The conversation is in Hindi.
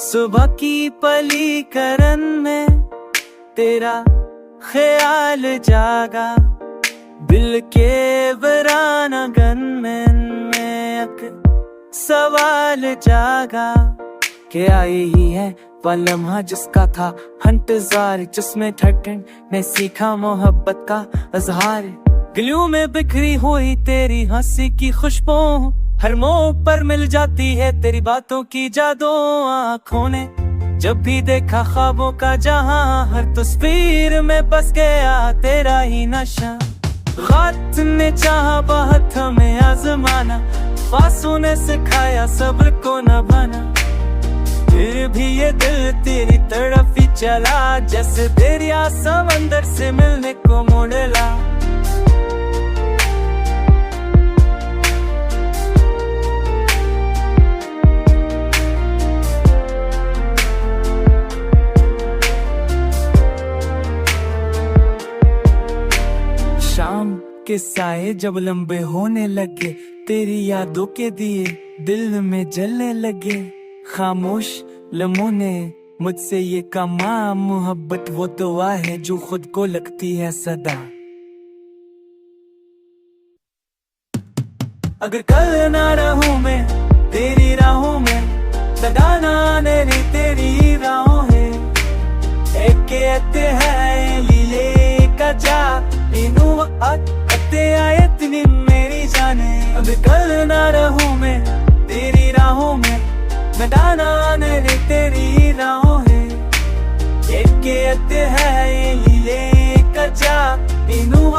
सुबह की पली करन में तेरा ख्याल जागा, दिल के वीरानगन में एक सवाल जागा। क्या यही है वह लम्हा जिसका था इंतजार, जिसमें धड़कन ने सीखा मोहब्बत का अजहार। गलियों में बिखरी हुई तेरी हंसी की खुशबू, हर मोड़ पर मिल जाती है तेरी बातों की जादू। आँखों ने जब भी देखा ख्वाबों का जहां, हर तस्वीर में बस गया तेरा ही नशा। खत ने चाहा बहुत हमें आजमाना, फासों ने सिखाया सब्र को न भाना। फिर भी ये दिल तेरी तरफ ही चला, जैसे दरिया समंदर से मिलने को मुड़ला। शाम के साए जब लंबे होने लगे, तेरी यादों के दिए दिल में जलने लगे। खामोश लम्हों ने मुझसे ये कहा, मोहब्बत वो दुआ है जो खुद को लगती है सदा। अगर कल ना रहूं मैं तेरी राहों में, लगाना आने रे तेरी राहों है। एक कहते हैं लीले का जा, इनू अते आए इतनी मेरी जाने। अगर कल ना रहूं मैं तेरी राहों में, लगाना आने रे तेरी राहों है। एक कहते हैं लीले का जा, इनू